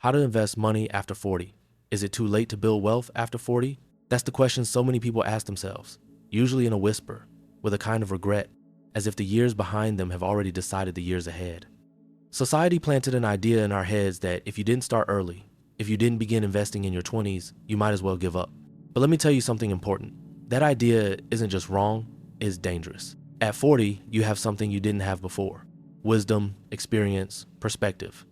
How to invest money after 40. Is it too late to build wealth after 40? That's the question so many people ask themselves, usually in a whisper, with a kind of regret, as if the years behind them have already decided the years ahead. Society planted an idea in our heads that if you didn't start early, if you didn't begin investing in your 20s, you might as well give up. But let me tell you something important. That idea isn't just wrong, it's dangerous. At 40, you have something you didn't have before. Wisdom, experience, perspective.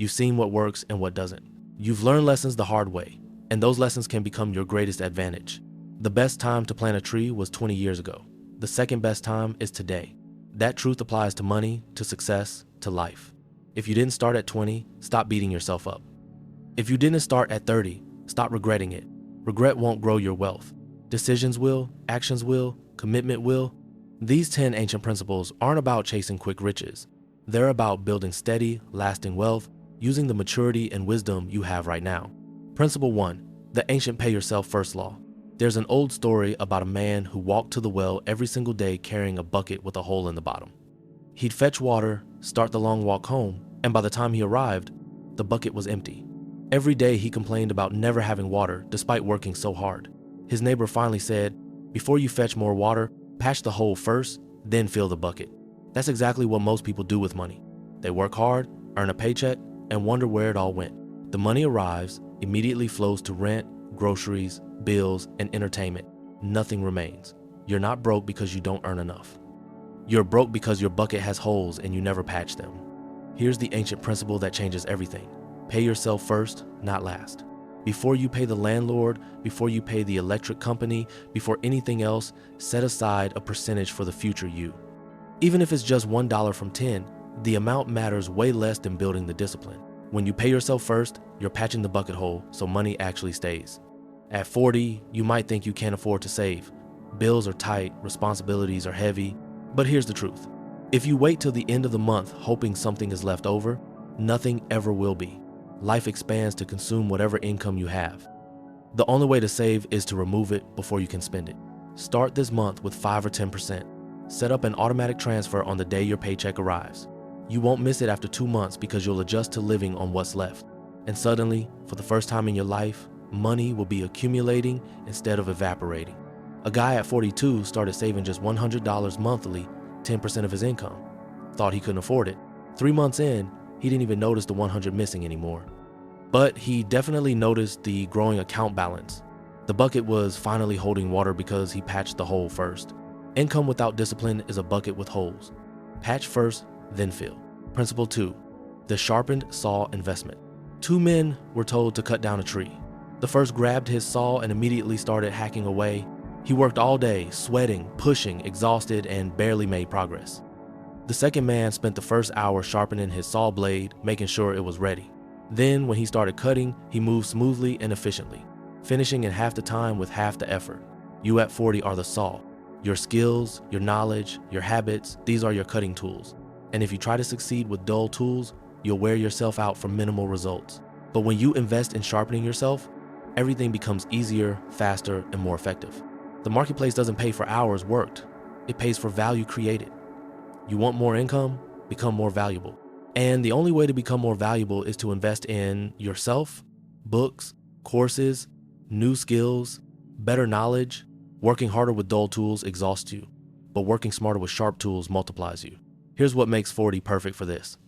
You've seen what works and what doesn't. You've learned lessons the hard way, and those lessons can become your greatest advantage. The best time to plant a tree was 20 years ago. The second best time is today. That truth applies to money, to success, to life. If you didn't start at 20, stop beating yourself up. If you didn't start at 30, stop regretting it. Regret won't grow your wealth. Decisions will, actions will, commitment will. These 10 ancient principles aren't about chasing quick riches. They're about building steady, lasting wealth using the maturity and wisdom you have right now. Principle 1, the ancient pay yourself first law. There's an old story about a man who walked to the well every single day carrying a bucket with a hole in the bottom. He'd fetch water, start the long walk home, and by the time he arrived, the bucket was empty. Every day he complained about never having water despite working so hard. His neighbor finally said, "Before you fetch more water, patch the hole first, then fill the bucket." That's exactly what most people do with money. They work hard, earn a paycheck, and wonder where it all went. The money arrives, immediately flows to rent, groceries, bills, and entertainment. Nothing remains. You're not broke because you don't earn enough. You're broke because your bucket has holes and you never patch them. Here's the ancient principle that changes everything. Pay yourself first, not last. Before you pay the landlord, before you pay the electric company, before anything else, set aside a percentage for the future you. Even if it's just $1 from 10, the amount matters way less than building the discipline. When you pay yourself first, you're patching the bucket hole so money actually stays. At 40, you might think you can't afford to save. Bills are tight, responsibilities are heavy, but here's the truth. If you wait till the end of the month hoping something is left over, nothing ever will be. Life expands to consume whatever income you have. The only way to save is to remove it before you can spend it. Start this month with 5 or 10%. Set up an automatic transfer on the day your paycheck arrives. You won't miss it after 2 months because you'll adjust to living on what's left. And suddenly, for the first time in your life, money will be accumulating instead of evaporating. A guy at 42 started saving just $100 monthly, 10% of his income. Thought he couldn't afford it. 3 months in, he didn't even notice the 100 missing anymore. But he definitely noticed the growing account balance. The bucket was finally holding water because he patched the hole first. Income without discipline is a bucket with holes. Patch first, then fill. Principle 2, the sharpened saw investment. 2 men were told to cut down a tree. The first grabbed his saw and immediately started hacking away. He worked all day, sweating, pushing, exhausted, and barely made progress. The second man spent the first hour sharpening his saw blade, making sure it was ready. Then, when he started cutting, he moved smoothly and efficiently, finishing in half the time with half the effort. You at 40 are the saw. Your skills, your knowledge, your habits, these are your cutting tools. And if you try to succeed with dull tools, you'll wear yourself out for minimal results. But when you invest in sharpening yourself, everything becomes easier, faster, and more effective. The marketplace doesn't pay for hours worked. It pays for value created. You want more income? Become more valuable. And the only way to become more valuable is to invest in yourself, books, courses, new skills, better knowledge. Working harder with dull tools exhausts you, but working smarter with sharp tools multiplies you. Here's what makes 40 perfect for this.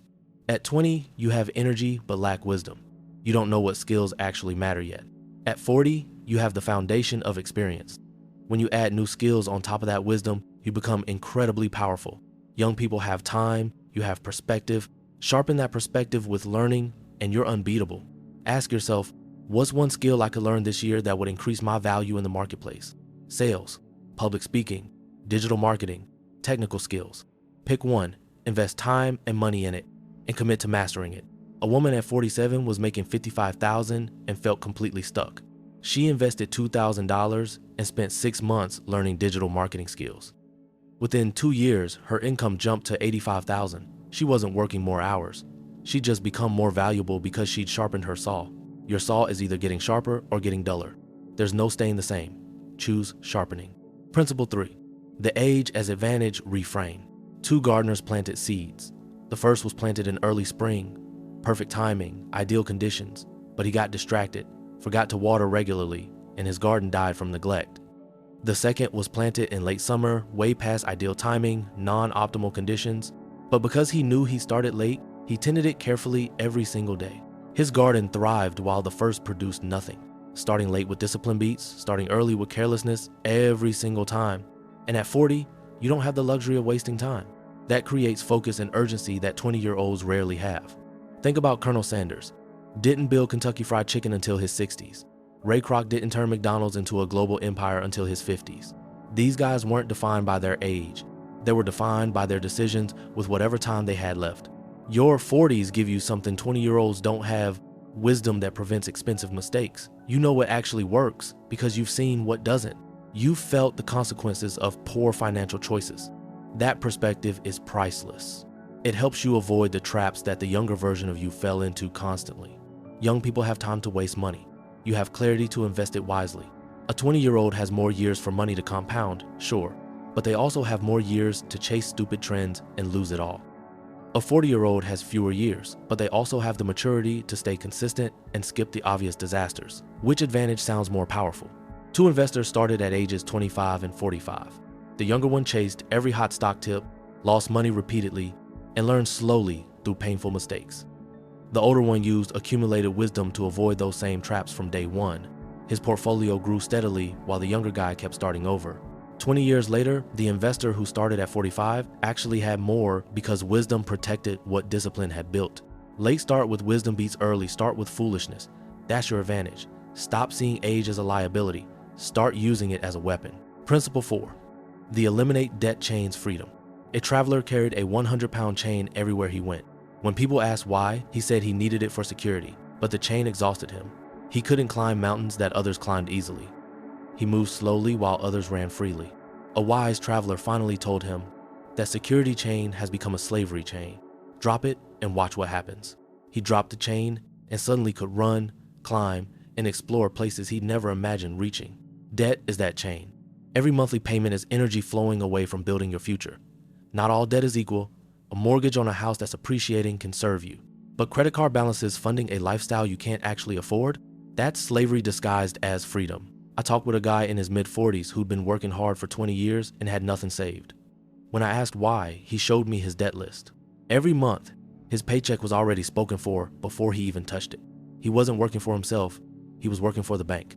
At 20, you have energy but lack wisdom. You don't know what skills actually matter yet. At 40, you have the foundation of experience. When you add new skills on top of that wisdom, you become incredibly powerful. Young people have time, you have perspective. Sharpen that perspective with learning, and you're unbeatable. Ask yourself, what's one skill I could learn this year that would increase my value in the marketplace? Sales, public speaking, digital marketing, technical skills. Pick one, invest time and money in it, and commit to mastering it. A woman at 47 was making $55,000 and felt completely stuck. She invested $2,000 and spent 6 months learning digital marketing skills. Within 2 years, her income jumped to $85,000. She wasn't working more hours. She'd just become more valuable because she'd sharpened her saw. Your saw is either getting sharper or getting duller. There's no staying the same. Choose sharpening. Principle 3, the age as advantage reframe. 2 gardeners planted seeds. The first was planted in early spring. perfect timing, ideal conditions, but he got distracted, forgot to water regularly, and his garden died from neglect. The second was planted in late summer, way past ideal timing, non-optimal conditions, but because he knew he started late, he tended it carefully every single day. His garden thrived while the first produced nothing, starting late with discipline beats, starting early with carelessness every single time. And at 40, you don't have the luxury of wasting time. That creates focus and urgency that 20-year-olds rarely have. Think about Colonel Sanders. Didn't build Kentucky Fried Chicken until his 60s. Ray Kroc didn't turn McDonald's into a global empire until his 50s. These guys weren't defined by their age. They were defined by their decisions with whatever time they had left. Your 40s give you something 20-year-olds don't have: wisdom that prevents expensive mistakes. You know what actually works because you've seen what doesn't. You felt the consequences of poor financial choices. That perspective is priceless. It helps you avoid the traps that the younger version of you fell into constantly. Young people have time to waste money. You have clarity to invest it wisely. A 20-year-old has more years for money to compound, sure, but they also have more years to chase stupid trends and lose it all. A 40-year-old has fewer years, but they also have the maturity to stay consistent and skip the obvious disasters. Which advantage sounds more powerful? Two investors started at ages 25 and 45. The younger one chased every hot stock tip, lost money repeatedly, and learned slowly through painful mistakes. The older one used accumulated wisdom to avoid those same traps from day one. His portfolio grew steadily while the younger guy kept starting over. 20 years later, the investor who started at 45 actually had more because wisdom protected what discipline had built. Late start with wisdom beats early start with foolishness. That's your advantage. Stop seeing age as a liability. Start using it as a weapon. Principle 4. The eliminate debt chain's freedom. A traveler carried a 100-pound chain everywhere he went. When people asked why, he said he needed it for security, but the chain exhausted him. He couldn't climb mountains that others climbed easily. He moved slowly while others ran freely. A wise traveler finally told him that security chain has become a slavery chain. Drop it and watch what happens. He dropped the chain and suddenly could run, climb, and explore places he'd never imagined reaching. Debt is that chain. Every monthly payment is energy flowing away from building your future. Not all debt is equal. A mortgage on a house that's appreciating can serve you. But credit card balances funding a lifestyle you can't actually afford? That's slavery disguised as freedom. I talked with a guy in his mid-40s who'd been working hard for 20 years and had nothing saved. When I asked why, he showed me his debt list. Every month, his paycheck was already spoken for before he even touched it. He wasn't working for himself, he was working for the bank.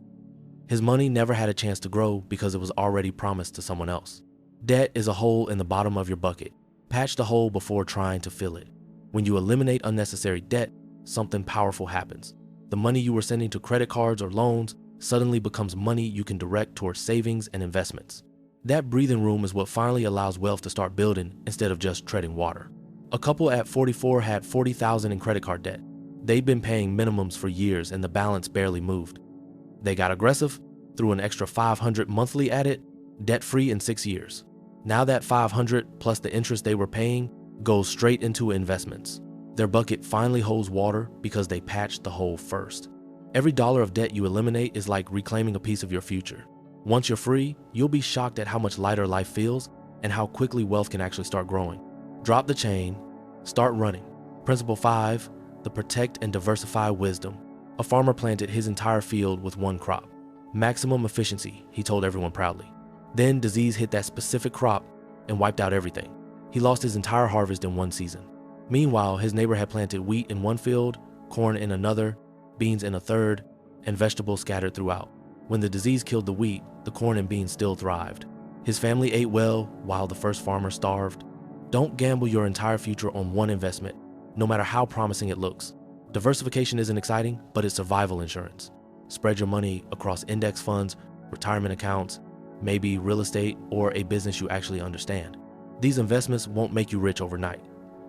His money never had a chance to grow because it was already promised to someone else. Debt is a hole in the bottom of your bucket. Patch the hole before trying to fill it. When you eliminate unnecessary debt, something powerful happens. The money you were sending to credit cards or loans suddenly becomes money you can direct towards savings and investments. That breathing room is what finally allows wealth to start building instead of just treading water. A couple at 44 had $40,000 in credit card debt. They'd been paying minimums for years and the balance barely moved. They got aggressive, threw an extra $500 monthly at it, debt-free in 6 years. Now that $500 plus the interest they were paying goes straight into investments. Their bucket finally holds water because they patched the hole first. Every dollar of debt you eliminate is like reclaiming a piece of your future. Once you're free, you'll be shocked at how much lighter life feels and how quickly wealth can actually start growing. Drop the chain, start running. Principle 5, the protect and diversify wisdom. A farmer planted his entire field with one crop. Maximum efficiency, he told everyone proudly. Then disease hit that specific crop and wiped out everything. He lost his entire harvest in one season. Meanwhile, his neighbor had planted wheat in one field, corn in another, beans in a third, and vegetables scattered throughout. When the disease killed the wheat, the corn and beans still thrived. His family ate well while the first farmer starved. Don't gamble your entire future on one investment, no matter how promising it looks. Diversification isn't exciting, but it's survival insurance. Spread your money across index funds, retirement accounts, maybe real estate, or a business you actually understand. These investments won't make you rich overnight.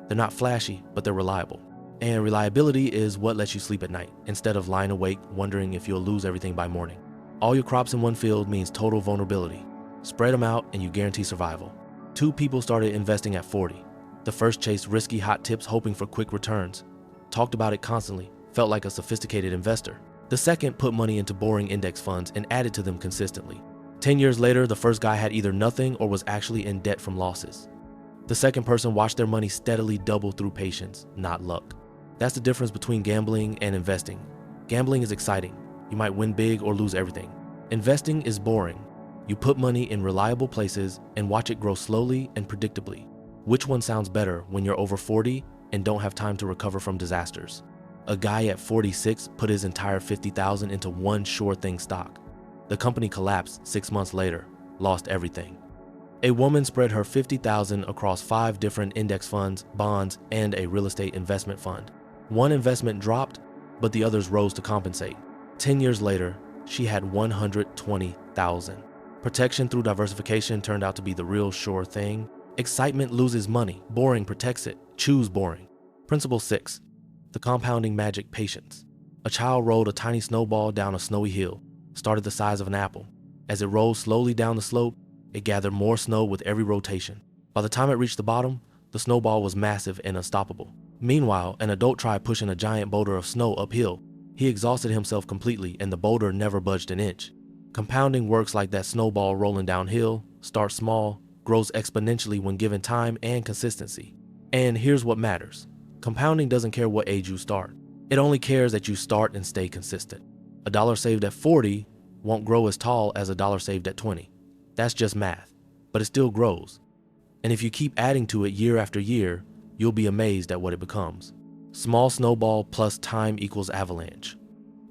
They're not flashy, but they're reliable. And reliability is what lets you sleep at night, instead of lying awake wondering if you'll lose everything by morning. All your crops in one field means total vulnerability. Spread them out and you guarantee survival. Two people started investing at 40. The first chased risky hot tips hoping for quick returns. Talked about it constantly, felt like a sophisticated investor. The second put money into boring index funds and added to them consistently. 10 years later, the first guy had either nothing or was actually in debt from losses. The second person watched their money steadily double through patience, not luck. That's the difference between gambling and investing. Gambling is exciting. You might win big or lose everything. Investing is boring. You put money in reliable places and watch it grow slowly and predictably. Which one sounds better when you're over 40 and don't have time to recover from disasters? A guy at 46 put his entire $50,000 into one sure thing stock. The company collapsed 6 months later, lost everything. A woman spread her $50,000 across 5 different index funds, bonds, and a real estate investment fund. One investment dropped, but the others rose to compensate. 10 years later, she had $120,000. Protection through diversification turned out to be the real sure thing. Excitement loses money. Boring protects it. Choose boring. Principle 6. The compounding magic patience. A child rolled a tiny snowball down a snowy hill, started the size of an apple. As it rolled slowly down the slope, it gathered more snow with every rotation. By the time it reached the bottom, the snowball was massive and unstoppable. Meanwhile, an adult tried pushing a giant boulder of snow uphill. He exhausted himself completely and the boulder never budged an inch. Compounding works like that snowball rolling downhill, starts small, grows exponentially when given time and consistency. And here's what matters. Compounding doesn't care what age you start. It only cares that you start and stay consistent. A dollar saved at 40 won't grow as tall as a dollar saved at 20. That's just math, but it still grows. And if you keep adding to it year after year, you'll be amazed at what it becomes. Small snowball plus time equals avalanche.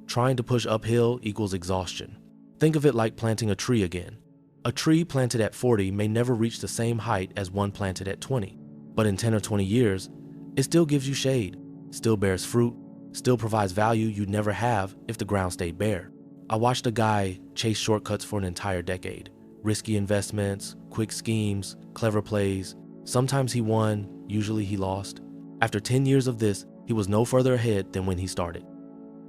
Trying to push uphill equals exhaustion. Think of it like planting a tree again. A tree planted at 40 may never reach the same height as one planted at 20, but in 10 or 20 years, it still gives you shade, still bears fruit, still provides value you'd never have if the ground stayed bare. I watched a guy chase shortcuts for an entire decade. Risky investments, quick schemes, clever plays. Sometimes he won, usually he lost. After 10 years of this, he was no further ahead than when he started.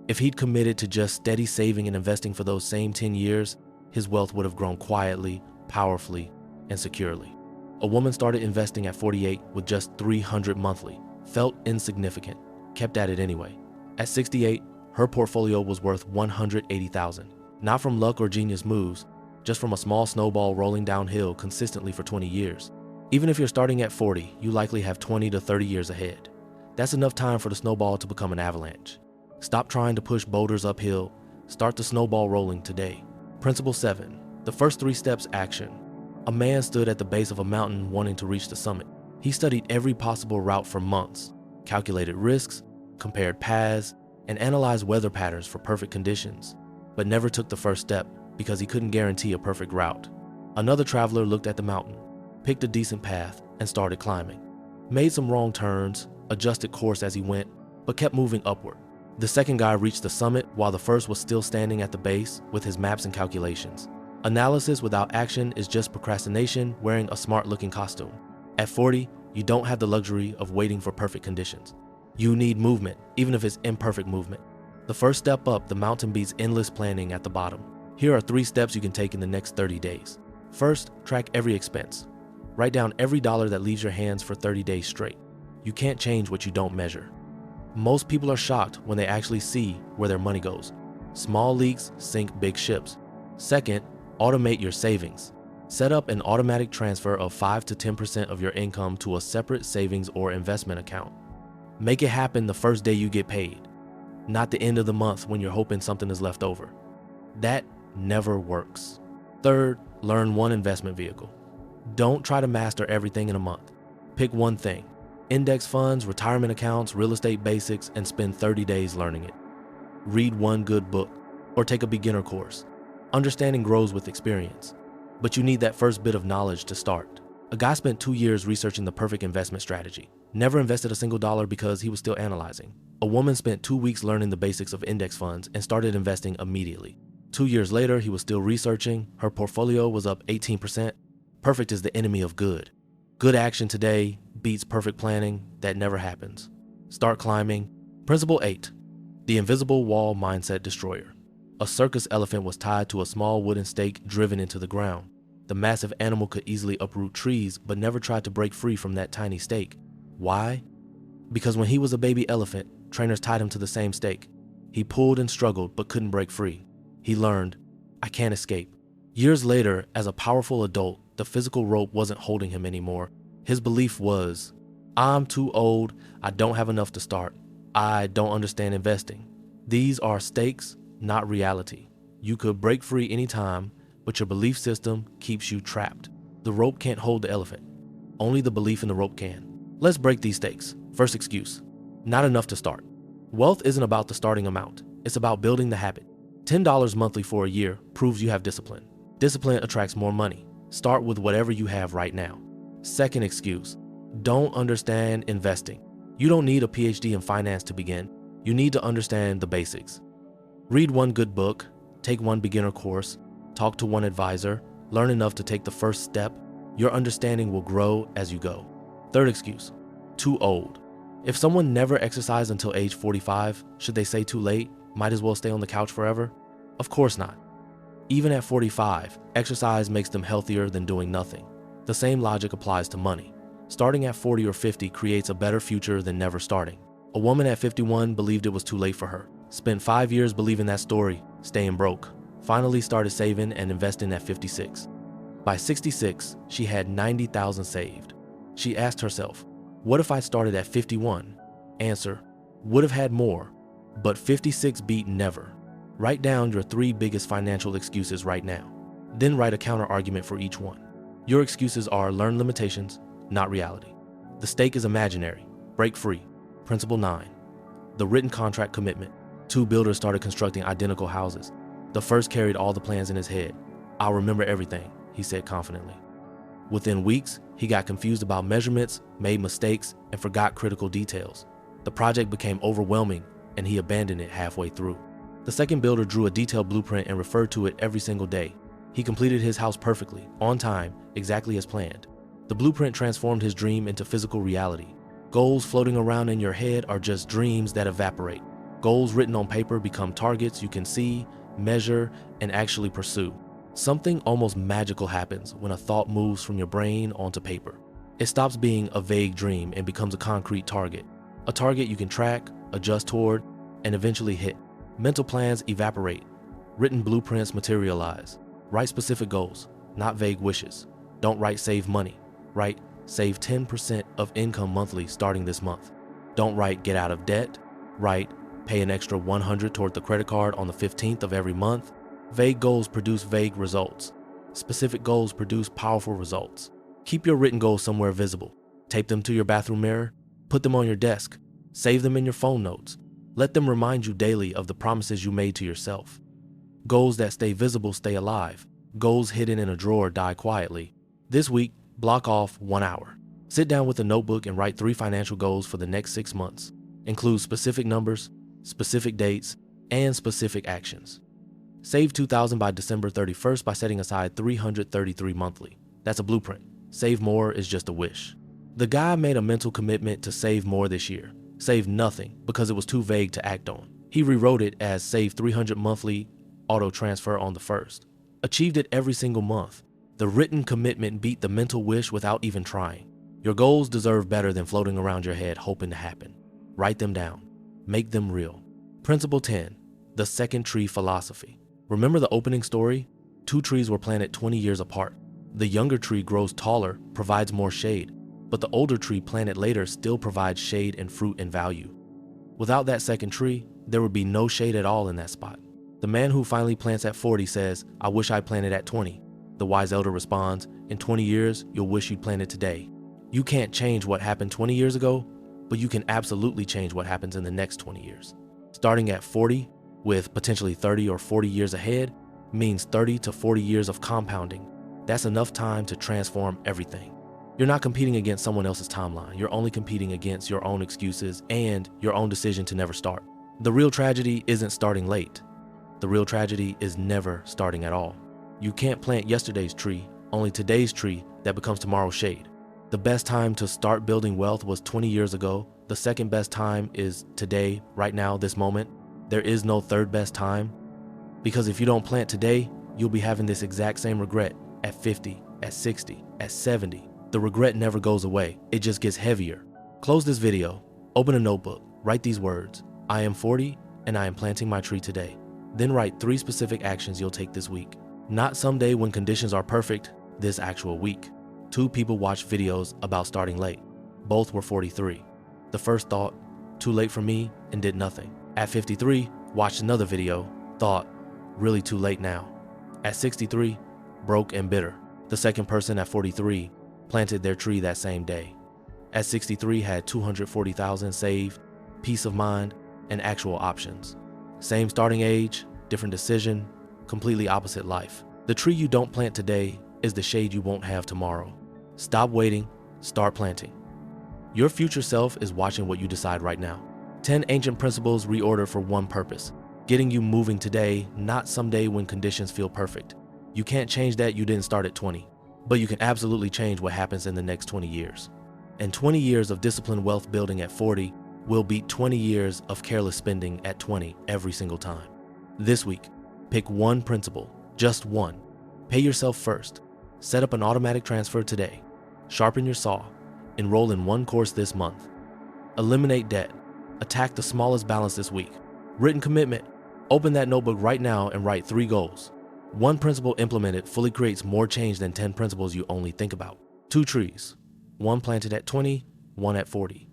If he'd committed to just steady saving and investing for those same 10 years, his wealth would have grown quietly, powerfully, and securely. A woman started investing at 48 with just $300 monthly, felt insignificant, kept at it anyway. At 68, her portfolio was worth $180,000, not from luck or genius moves, just from a small snowball rolling downhill consistently for 20 years. Even if you're starting at 40, you likely have 20 to 30 years ahead. That's enough time for the snowball to become an avalanche. Stop trying to push boulders uphill. Start the snowball rolling today. Principle 7. The first 3 steps action. A man stood at the base of a mountain wanting to reach the summit. He studied every possible route for months, calculated risks, compared paths, and analyzed weather patterns for perfect conditions, but never took the first step because he couldn't guarantee a perfect route. Another traveler looked at the mountain, picked a decent path, and started climbing. Made some wrong turns, adjusted course as he went, but kept moving upward. The second guy reached the summit while the first was still standing at the base with his maps and calculations. Analysis without action is just procrastination wearing a smart-looking costume. At 40, you don't have the luxury of waiting for perfect conditions. You need movement, even if it's imperfect movement. The first step up the mountain beats endless planning at the bottom. Here are 3 steps you can take in the next 30 days. First, track every expense. Write down every dollar that leaves your hands for 30 days straight. You can't change what you don't measure. Most people are shocked when they actually see where their money goes. Small leaks sink big ships. Second, automate your savings. Set up an automatic transfer of 5 to 10% of your income to a separate savings or investment account. Make it happen the first day you get paid, not the end of the month when you're hoping something is left over. That never works. Third, learn one investment vehicle. Don't try to master everything in a month. Pick one thing. Index funds, retirement accounts, real estate basics, and spend 30 days learning it. Read one good book or take a beginner course. Understanding grows with experience, but you need that first bit of knowledge to start. A guy spent 2 years researching the perfect investment strategy. Never invested a single dollar because he was still analyzing. A woman spent 2 weeks learning the basics of index funds and started investing immediately. 2 years later, he was still researching. Her portfolio was up 18%. Perfect is the enemy of good. Good action today beats perfect planning. That never happens. Start climbing. Principle 8. The invisible wall mindset destroyer. A circus elephant was tied to a small wooden stake driven into the ground. The massive animal could easily uproot trees, but never tried to break free from that tiny stake. Why? Because when he was a baby elephant, trainers tied him to the same stake. He pulled and struggled, but couldn't break free. He learned, I can't escape. Years later, as a powerful adult, the physical rope wasn't holding him anymore. His belief was, I'm too old, I don't have enough to start. I don't understand investing. These are stakes, not reality. You could break free anytime, but your belief system keeps you trapped. The rope can't hold the elephant. Only the belief in the rope can. Let's break these stakes. First excuse: not enough to start. Wealth isn't about the starting amount. It's about building the habit. $10 monthly for a year proves you have discipline. Discipline attracts more money. Start with whatever you have right now. Second excuse: don't understand investing. You don't need a PhD in finance to begin. You need to understand the basics. Read one good book, take one beginner course, talk to one advisor, learn enough to take the first step. Your understanding will grow as you go. Third excuse: too old. If someone never exercised until age 45, should they say too late? Might as well stay on the couch forever? Of course not. Even at 45, exercise makes them healthier than doing nothing. The same logic applies to money. Starting at 40 or 50 creates a better future than never starting. A woman at 51 believed it was too late for her. Spent 5 years believing that story, staying broke. Finally started saving and investing at 56. By 66, she had $90,000 saved. She asked herself, what if I started at 51? Answer: would have had more, but 56 beat never. Write down your 3 biggest financial excuses right now. Then write a counter argument for each one. Your excuses are: learn limitations, not reality. The stake is imaginary. Break free. Principle 9. The written contract commitment. 2 builders started constructing identical houses. The first carried all the plans in his head. I'll remember everything, he said confidently. Within weeks, he got confused about measurements, made mistakes, and forgot critical details. The project became overwhelming, and he abandoned it halfway through. The second builder drew a detailed blueprint and referred to it every single day. He completed his house perfectly, on time, exactly as planned. The blueprint transformed his dream into physical reality. Goals floating around in your head are just dreams that evaporate. Goals written on paper become targets you can see, measure, and actually pursue. Something almost magical happens when a thought moves from your brain onto paper. It stops being a vague dream and becomes a concrete target. A target you can track, adjust toward, and eventually hit. Mental plans evaporate. Written blueprints materialize. Write specific goals, not vague wishes. Don't write save money. Write save 10% of income monthly starting this month. Don't write get out of debt. Write pay an extra $100 toward the credit card on the 15th of every month. Vague goals produce vague results. Specific goals produce powerful results. Keep your written goals somewhere visible. Tape them to your bathroom mirror. Put them on your desk. Save them in your phone notes. Let them remind you daily of the promises you made to yourself. Goals that stay visible stay alive. Goals hidden in a drawer die quietly. This week, block off 1 hour. Sit down with a notebook and write 3 financial goals for the next 6 months. Include specific numbers, specific dates, and specific actions. Save $2,000 by December 31st by setting aside $333 monthly. That's a blueprint. Save more is just a wish. The guy made a mental commitment to save more this year. Saved nothing because it was too vague to act on. He rewrote it as save $300 monthly, auto transfer on the 1st. Achieved it every single month. The written commitment beat the mental wish without even trying. Your goals deserve better than floating around your head hoping to happen. Write them down. Make them real. Principle 10. The second tree philosophy. Remember the opening story? 2 trees were planted 20 years apart. The younger tree grows taller, provides more shade, but the older tree planted later still provides shade and fruit and value. Without that second tree, there would be no shade at all in that spot. The man who finally plants at 40 says, I wish I planted at 20. The wise elder responds, in 20 years, you'll wish you'd planted today. You can't change what happened 20 years ago, but you can absolutely change what happens in the next 20 years. Starting at 40, with potentially 30 or 40 years ahead, means 30 to 40 years of compounding. That's enough time to transform everything. You're not competing against someone else's timeline. You're only competing against your own excuses and your own decision to never start. The real tragedy isn't starting late. The real tragedy is never starting at all. You can't plant yesterday's tree, only today's tree that becomes tomorrow's shade. The best time to start building wealth was 20 years ago. The second best time is today, right now, this moment. There is no third best time, because if you don't plant today, you'll be having this exact same regret at 50, at 60, at 70. The regret never goes away. It just gets heavier. Close this video, open a notebook, write these words. I am 40 and I am planting my tree today. Then write 3 specific actions you'll take this week. Not someday when conditions are perfect, this actual week. 2 people watched videos about starting late. Both were 43. The first thought, too late for me, and did nothing. At 53, watched another video, thought, really too late now. At 63, broke and bitter. The second person at 43 planted their tree that same day. At 63, had 240,000 saved, peace of mind, and actual options. Same starting age, different decision, completely opposite life. The tree you don't plant today is the shade you won't have tomorrow. Stop waiting, start planting. Your future self is watching what you decide right now. 10 ancient principles reordered for one purpose, getting you moving today, not someday when conditions feel perfect. You can't change that you didn't start at 20, but you can absolutely change what happens in the next 20 years. And 20 years of disciplined wealth building at 40 will beat 20 years of careless spending at 20 every single time. This week, pick one principle, just one. Pay yourself first. Set up an automatic transfer today. Sharpen your saw. Enroll in one course this month. Eliminate debt. Attack the smallest balance this week. Written commitment. Open that notebook right now and write 3 goals. One principle implemented fully creates more change than 10 principles you only think about. 2 trees. One planted at 20, one at 40.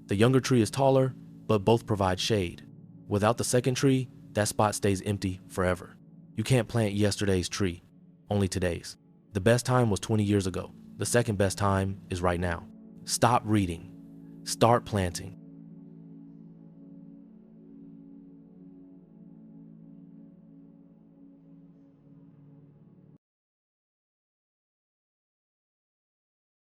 The younger tree is taller, but both provide shade. Without the second tree, that spot stays empty forever. You can't plant yesterday's tree, only today's. The best time was 20 years ago. The second best time is right now. Stop reading. Start planting.